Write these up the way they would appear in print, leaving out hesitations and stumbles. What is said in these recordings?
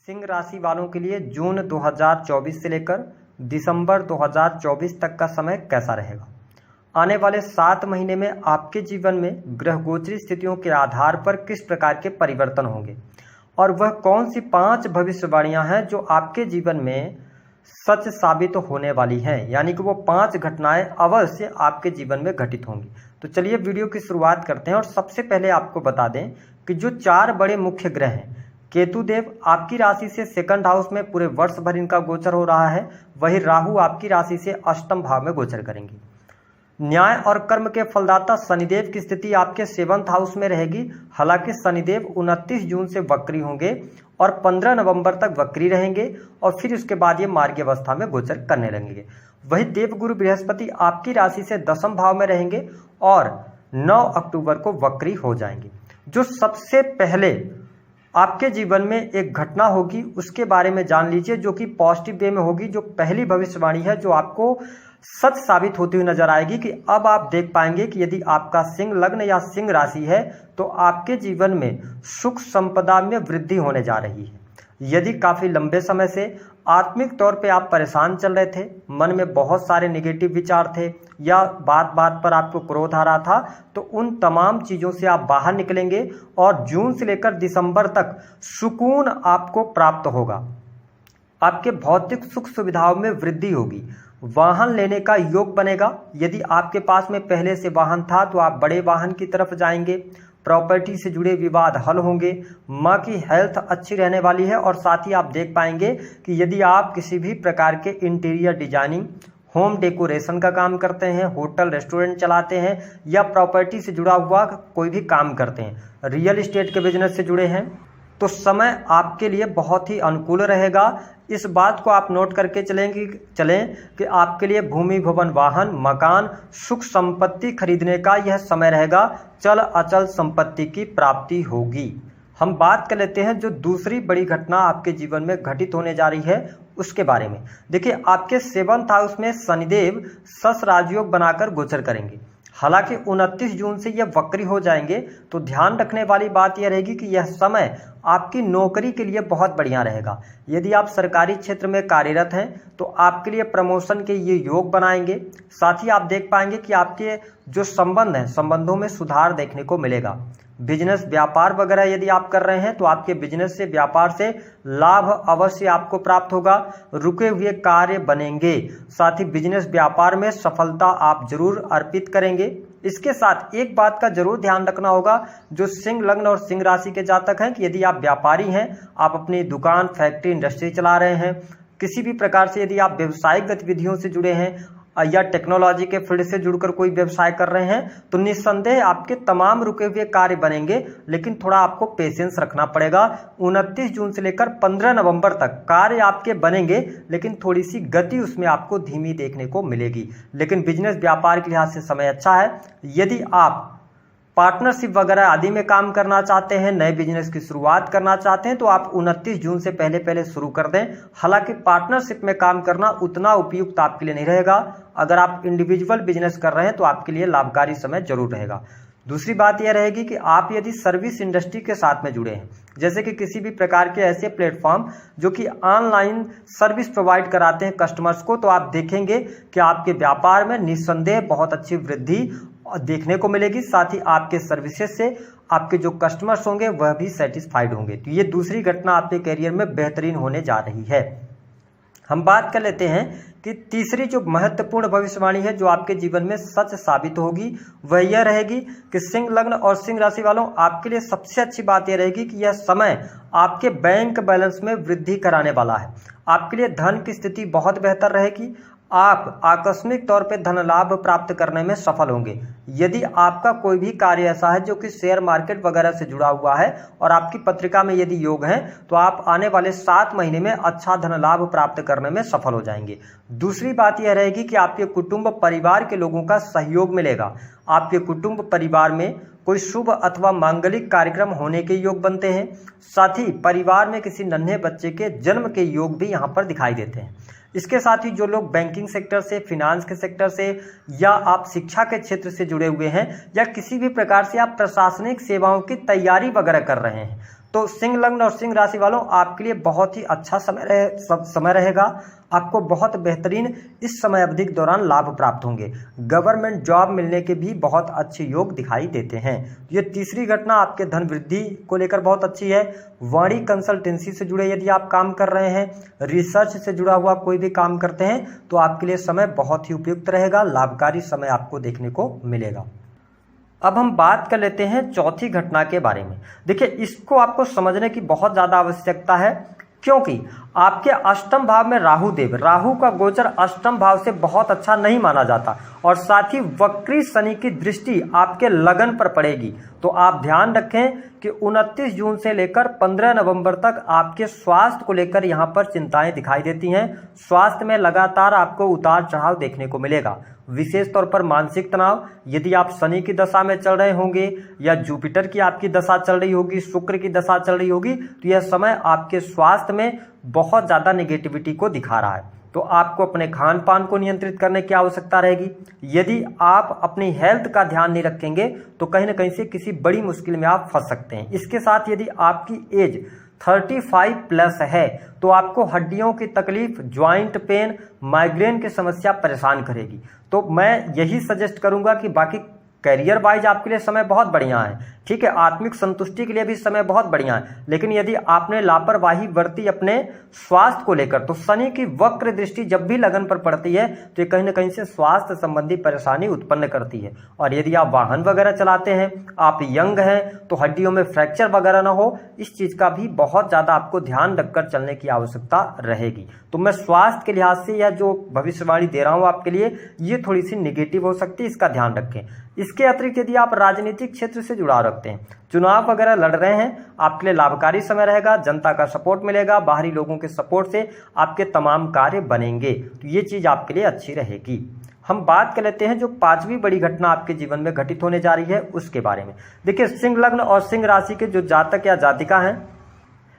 सिंह राशि वालों के लिए जून 2024 से लेकर दिसंबर 2024 तक का समय कैसा रहेगा। आने वाले 7 महीने में आपके जीवन में ग्रह गोचरी स्थितियों के आधार पर किस प्रकार के परिवर्तन होंगे और वह कौन सी 5 भविष्यवाणियां हैं जो आपके जीवन में सच साबित होने वाली हैं, यानी कि वो 5 घटनाएं अवश्य आपके जीवन में घटित होंगी। तो चलिए वीडियो की शुरुआत करते हैं और सबसे पहले आपको बता दें कि जो 4 बड़े मुख्य ग्रह हैं, केतु देव आपकी राशि से सेकंड हाउस में पूरे वर्ष भर इनका गोचर हो रहा है, वही राहु आपकी राशि से अष्टम भाव में गोचर करेंगे। न्याय और कर्म के फलदाता शनिदेव की स्थिति आपके 7th हाउस में रहेगी। हालांकि शनिदेव 29 जून से वक्री होंगे और 15 नवंबर तक वक्री रहेंगे और फिर उसके बाद ये मार्गी अवस्था में गोचर करने लगेंगे। वही देवगुरु बृहस्पति आपकी राशि से 10वें भाव में रहेंगे और 9 अक्टूबर को वक्री हो जाएंगे। जो सबसे पहले आपके जीवन में एक घटना होगी उसके बारे में जान लीजिए, जो कि पॉजिटिव वे में होगी। जो पहली भविष्यवाणी है जो आपको सच साबित होती हुई नजर आएगी कि अब आप देख पाएंगे कि यदि आपका सिंह लग्न या सिंह राशि है तो आपके जीवन में सुख संपदा में वृद्धि होने जा रही है। यदि काफी लंबे समय से आत्मिक तौर पे आप परेशान चल रहे थे, मन में बहुत सारे नेगेटिव विचार थे या बात बात पर आपको क्रोध आ रहा था, तो उन तमाम चीजों से आप बाहर निकलेंगे और जून से लेकर दिसंबर तक सुकून आपको प्राप्त होगा। आपके भौतिक सुख सुविधाओं में वृद्धि होगी। वाहन लेने का योग बनेगा। यदि आपके पास में पहले से वाहन था तो आप बड़े वाहन की तरफ जाएंगे। प्रॉपर्टी से जुड़े विवाद हल होंगे। माँ की हेल्थ अच्छी रहने वाली है और साथ ही आप देख पाएंगे कि यदि आप किसी भी प्रकार के इंटीरियर डिजाइनिंग, होम डेकोरेशन का काम करते हैं, होटल रेस्टोरेंट चलाते हैं या प्रॉपर्टी से जुड़ा हुआ कोई भी काम करते हैं, रियल एस्टेट के बिजनेस से जुड़े हैं, तो समय आपके लिए बहुत ही अनुकूल रहेगा। इस बात को आप नोट करके चलें कि आपके लिए भूमि, भवन, वाहन, मकान, सुख संपत्ति खरीदने का यह समय रहेगा। चल अचल संपत्ति की प्राप्ति होगी। हम बात कर लेते हैं जो दूसरी बड़ी घटना आपके जीवन में घटित होने जा रही है उसके बारे में। देखिए, आपके 7th हाउस में शनिदेव सस राजयोग बनाकर गोचर करेंगे। हालांकि 29 जून से यह वक्री हो जाएंगे, तो ध्यान रखने वाली बात यह रहेगी कि यह समय आपकी नौकरी के लिए बहुत बढ़िया रहेगा। यदि आप सरकारी क्षेत्र में कार्यरत हैं तो आपके लिए प्रमोशन के ये योग बनाएंगे। साथ ही आप देख पाएंगे कि आपके जो संबंध हैं, संबंधों में सुधार देखने को मिलेगा। बिजनेस, व्यापार वगैरह यदि आप कर रहे हैं तो आपके बिजनेस से, व्यापार से लाभ अवश्य आपको प्राप्त होगा। रुके हुए कार्य बनेंगे। साथ ही बिजनेस, व्यापार में सफलता आप जरूर अर्पित करेंगे। इसके साथ एक बात का जरूर ध्यान रखना होगा, जो सिंह लग्न और सिंह राशि के जातक हैं, कि यदि आप व्यापारी हैं, आप अपनी दुकान, फैक्ट्री, इंडस्ट्री चला रहे हैं, किसी भी प्रकार से यदि आप व्यवसायिक गतिविधियों से जुड़े हैं या टेक्नोलॉजी के फील्ड से जुड़कर कोई व्यवसाय कर रहे हैं, तो निस्संदेह आपके तमाम रुके हुए कार्य बनेंगे। लेकिन थोड़ा आपको पेशेंस रखना पड़ेगा। 29 जून से लेकर 15 नवंबर तक कार्य आपके बनेंगे, लेकिन थोड़ी सी गति उसमें आपको धीमी देखने को मिलेगी। लेकिन बिजनेस, व्यापार के लिहाज से समय अच्छा है। यदि आप पार्टनरशिप वगैरह आदि में काम करना चाहते हैं, नए बिजनेस की शुरुआत करना चाहते हैं, तो आप 29 जून से पहले शुरू कर दें। हालांकि पार्टनरशिप में काम करना उतना उपयुक्त आपके लिए नहीं रहेगा। अगर आप इंडिविजुअल बिजनेस कर रहे हैं तो आपके लिए लाभकारी समय जरूर रहेगा। दूसरी बात यह रहेगी कि आप यदि सर्विस इंडस्ट्री के साथ में जुड़े हैं, जैसे कि किसी भी प्रकार के ऐसे प्लेटफॉर्म जो कि ऑनलाइन सर्विस प्रोवाइड कराते हैं कस्टमर्स को, तो आप देखेंगे कि आपके व्यापार में निस्संदेह बहुत अच्छी वृद्धि देखने को मिलेगी। साथ ही आपके सर्विसेज से आपके जो कस्टमर्स होंगे वह भी सेटिस्फाइड होंगे। तो ये दूसरी घटना आपके करियर में बेहतरीन होने जा रही है। हम बात कर लेते हैं कि तीसरी जो महत्वपूर्ण भविष्यवाणी है जो आपके जीवन में सच साबित होगी, वह यह रहेगी कि सिंह लग्न और सिंह राशि वालों, आपके लिए सबसे अच्छी बात यह रहेगी कि यह समय आपके बैंक बैलेंस में वृद्धि कराने वाला है। आपके लिए धन की स्थिति बहुत बेहतर रहेगी। आप आकस्मिक तौर पे धन लाभ प्राप्त करने में सफल होंगे। यदि आपका कोई भी कार्य ऐसा है जो कि शेयर मार्केट वगैरह से जुड़ा हुआ है और आपकी पत्रिका में यदि योग है, तो आप आने वाले 7 महीने में अच्छा धन लाभ प्राप्त करने में सफल हो जाएंगे। दूसरी बात यह रहेगी कि आपके कुटुंब परिवार के लोगों का सहयोग मिलेगा। आपके कुटुंब परिवार में कोई शुभ अथवा मांगलिक कार्यक्रम होने के योग बनते हैं। साथ ही परिवार में किसी नन्हे बच्चे के जन्म के योग भी यहाँ पर दिखाई देते हैं। इसके साथ ही जो लोग बैंकिंग सेक्टर से, फिनांस के सेक्टर से या आप शिक्षा के क्षेत्र से जुड़े हुए हैं या किसी भी प्रकार से आप प्रशासनिक सेवाओं की तैयारी वगैरह कर रहे हैं, तो सिंह लग्न और सिंह राशि वालों आपके लिए बहुत ही अच्छा समय रहेगा। आपको बहुत बेहतरीन इस समय अवधि के दौरान लाभ प्राप्त होंगे। गवर्नमेंट जॉब मिलने के भी बहुत अच्छे योग दिखाई देते हैं। ये तीसरी घटना आपके धन वृद्धि को लेकर बहुत अच्छी है। वाणी कंसल्टेंसी से जुड़े यदि आप काम कर रहे हैं, रिसर्च से जुड़ा हुआ कोई भी काम करते हैं, तो आपके लिए समय बहुत ही उपयुक्त रहेगा। लाभकारी समय आपको देखने को मिलेगा। अब हम बात कर लेते हैं चौथी घटना के बारे में। देखिए, इसको आपको समझने की बहुत ज़्यादा आवश्यकता है, क्योंकि आपके अष्टम भाव में राहु का गोचर अष्टम भाव से बहुत अच्छा नहीं माना जाता, और साथ ही वक्री शनि की दृष्टि आपके लगन पर पड़ेगी। तो आप ध्यान रखें कि 29 जून से लेकर 15 नवंबर तक आपके स्वास्थ्य को लेकर यहाँ पर चिंताएं दिखाई देती हैं। स्वास्थ्य में लगातार आपको उतार चढ़ाव देखने को मिलेगा। विशेष तौर पर मानसिक तनाव, यदि आप शनि की दशा में चल रहे होंगे या जुपिटर की आपकी दशा चल रही होगी, शुक्र की दशा चल रही होगी, तो यह समय आपके स्वास्थ्य में बहुत ज़्यादा नेगेटिविटी को दिखा रहा है। तो आपको अपने खान पान को नियंत्रित करने की आवश्यकता रहेगी। यदि आप अपनी हेल्थ का ध्यान नहीं रखेंगे तो कहीं ना कहीं से किसी बड़ी मुश्किल में आप फंस सकते हैं। इसके साथ यदि आपकी एज 35 प्लस है तो आपको हड्डियों की तकलीफ, ज्वाइंट पेन, माइग्रेन की समस्या परेशान करेगी। तो मैं यही सजेस्ट करूंगा कि बाकी करियर वाइज आपके लिए समय बहुत बढ़िया है, ठीक है, आत्मिक संतुष्टि के लिए भी समय बहुत बढ़िया है, लेकिन यदि आपने लापरवाही बरती अपने स्वास्थ्य को लेकर, तो शनि की वक्र दृष्टि जब भी लगन पर पड़ती है तो ये कहीं ना कहीं से स्वास्थ्य संबंधी परेशानी उत्पन्न करती है। और यदि आप वाहन वगैरह चलाते हैं, आप यंग हैं, तो हड्डियों में फ्रैक्चर वगैरह ना हो, इस चीज का भी बहुत ज्यादा आपको ध्यान रखकर चलने की आवश्यकता रहेगी। तो मैं स्वास्थ्य के लिहाज से या जो भविष्यवाणी दे रहा हूं आपके लिए, ये थोड़ी सी निगेटिव हो सकती है, इसका ध्यान रखें। इसके अतिरिक्त यदि आप राजनीतिक क्षेत्र से जुड़ाव रखते हैं, चुनाव वगैरह लड़ रहे हैं, आपके लिए लाभकारी समय रहेगा। जनता का सपोर्ट मिलेगा, बाहरी लोगों के सपोर्ट से आपके तमाम कार्य बनेंगे, तो ये चीज आपके लिए अच्छी रहेगी। हम बात कर लेते हैं जो पांचवी बड़ी घटना आपके जीवन में घटित होने जा रही है उसके बारे में। देखिए, सिंह लग्न और सिंह राशि के जो जातक या जातिका हैं,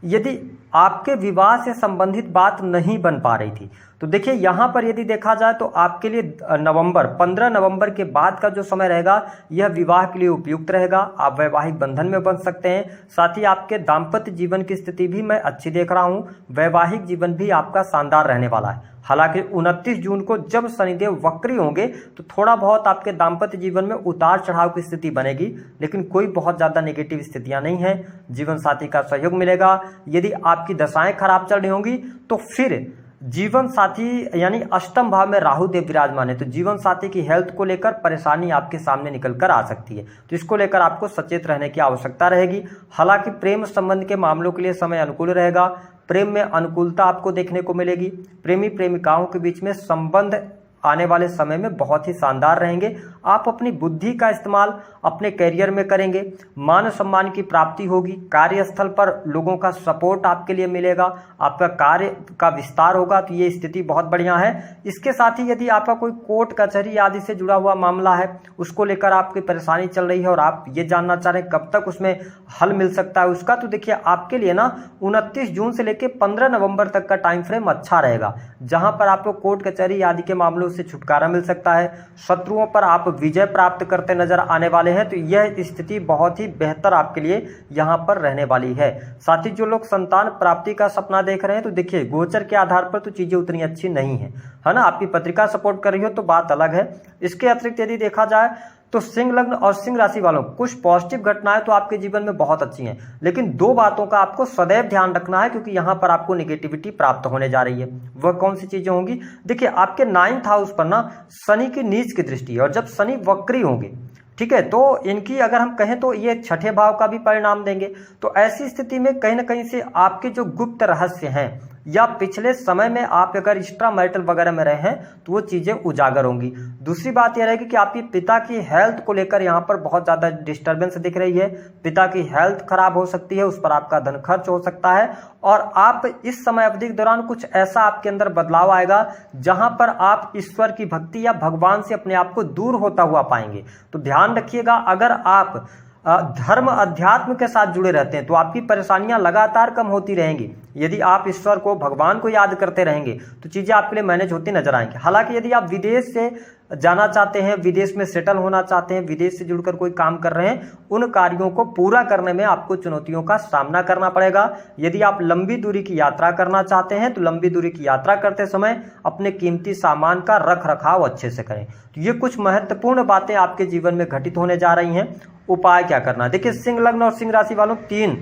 यदि आपके विवाह से संबंधित बात नहीं बन पा रही थी, तो देखिए यहाँ पर यदि देखा जाए तो आपके लिए 15 नवंबर के बाद का जो समय रहेगा यह विवाह के लिए उपयुक्त रहेगा। आप वैवाहिक बंधन में बन सकते हैं। साथ ही आपके दाम्पत्य जीवन की स्थिति भी मैं अच्छी देख रहा हूँ। वैवाहिक जीवन भी आपका शानदार रहने वाला है। हालांकि 29 जून को जब शनिदेव वक्री होंगे तो थोड़ा बहुत आपके दाम्पत्य जीवन में उतार चढ़ाव की स्थिति बनेगी, लेकिन कोई बहुत ज़्यादा नेगेटिव स्थितियां नहीं है। जीवन साथी का सहयोग मिलेगा। यदि आपकी दशाएं खराब चल रही होंगी तो फिर जीवन साथी यानी अष्टम भाव में राहु देव विराजमान है, तो जीवन साथी की हेल्थ को लेकर परेशानी आपके सामने निकल कर आ सकती है, तो इसको लेकर आपको सचेत रहने की आवश्यकता रहेगी। हालांकि प्रेम संबंध के मामलों के लिए समय अनुकूल रहेगा। प्रेम में अनुकूलता आपको देखने को मिलेगी। प्रेमी प्रेमिकाओं के बीच में संबंध आने वाले समय में बहुत ही शानदार रहेंगे। आप अपनी बुद्धि का इस्तेमाल अपने करियर में करेंगे। मान सम्मान की प्राप्ति होगी। कार्यस्थल पर लोगों का सपोर्ट आपके लिए मिलेगा। आपका कार्य का विस्तार होगा, तो ये स्थिति बहुत बढ़िया है। इसके साथ ही यदि आपका कोई कोर्ट कचहरी आदि से जुड़ा हुआ मामला है, उसको लेकर आपकी परेशानी चल रही है और आप ये जानना चाह रहे हैं कब तक उसमें हल मिल सकता है उसका, तो देखिए आपके लिए ना 29 जून से लेकर 15 नवंबर तक का टाइम फ्रेम अच्छा रहेगा, जहां पर आपको कोर्ट कचहरी आदि के मामलों से छुटकारा मिल सकता है। शत्रुओं पर आप विजय प्राप्त करते नजर आने वाले हैं, तो यह स्थिति बहुत ही बेहतर आपके लिए यहां पर रहने वाली है। साथ ही जो लोग संतान प्राप्ति का सपना देख रहे हैं, तो देखिए गोचर के आधार पर तो चीजें उतनी अच्छी नहीं है ना। आपकी पत्रिका सपोर्ट कर रही हो तो बात अलग है। इसके अतिरिक्त यदि देखा जाए तो सिंह लग्न और सिंह राशि वालों कुछ पॉजिटिव घटनाएं तो आपके जीवन में बहुत अच्छी हैं, लेकिन दो बातों का आपको सदैव ध्यान रखना है, क्योंकि यहां पर आपको नेगेटिविटी प्राप्त होने जा रही है। वह कौन सी चीजें होंगी? देखिए, आपके 9th हाउस पर ना शनि की नीच की दृष्टि है, और जब शनि वक्री होंगे, ठीक है, तो इनकी अगर हम कहें तो ये 6ठे भाव का भी परिणाम देंगे। तो ऐसी स्थिति में कहीं ना कहीं से आपके जो गुप्त रहस्य हैं या पिछले समय में आप अगर एक्स्ट्रा मैरिटल वगैरह में रहे हैं तो वो चीजें उजागर होंगी। दूसरी बात यह रहेगी कि आपके पिता की हेल्थ को लेकर यहाँ पर बहुत ज्यादा डिस्टर्बेंस दिख रही है। पिता की हेल्थ खराब हो सकती है, उस पर आपका धन खर्च हो सकता है, और आप इस समय अवधि के दौरान कुछ ऐसा आपके अंदर बदलाव आएगा जहां पर आप ईश्वर की भक्ति या भगवान से अपने आप को दूर होता हुआ पाएंगे। तो ध्यान रखिएगा, अगर आप धर्म अध्यात्म के साथ जुड़े रहते हैं तो आपकी परेशानियां लगातार कम होती रहेंगी। यदि आप ईश्वर को, भगवान को याद करते रहेंगे तो चीज़ें आपके लिए मैनेज होती नजर आएंगी। हालांकि यदि आप विदेश से जाना चाहते हैं, विदेश में सेटल होना चाहते हैं, विदेश से जुड़कर कोई काम कर रहे हैं, उन कार्यों को पूरा करने में आपको चुनौतियों का सामना करना पड़ेगा। यदि आप लंबी दूरी की यात्रा करना चाहते हैं तो लंबी दूरी की यात्रा करते समय अपने कीमती सामान का रख रखाव अच्छे से करें। तो ये कुछ महत्वपूर्ण बातें आपके जीवन में घटित होने जा रही हैं। उपाय क्या करना है? देखिए, सिंह लग्न और सिंह राशि वालों 3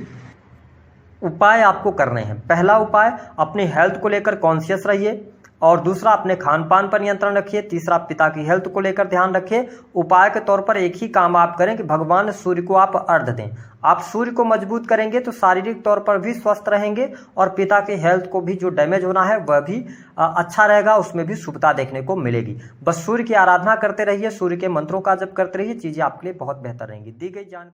उपाय आपको करने हैं। पहला उपाय, अपनी हेल्थ को लेकर कॉन्शियस रहिए, और दूसरा, अपने खान पान पर नियंत्रण रखिए। तीसरा, पिता की हेल्थ को लेकर ध्यान रखिए। उपाय के तौर पर एक ही काम आप करें कि भगवान सूर्य को आप अर्घ दें। आप सूर्य को मजबूत करेंगे तो शारीरिक तौर पर भी स्वस्थ रहेंगे और पिता की हेल्थ को भी जो डैमेज होना है वह भी अच्छा रहेगा, उसमें भी शुभता देखने को मिलेगी। बस सूर्य की आराधना करते रहिए, सूर्य के मंत्रों का जप करते रहिए, चीजें आपके लिए बहुत बेहतर रहेंगी। दी गई जानकारी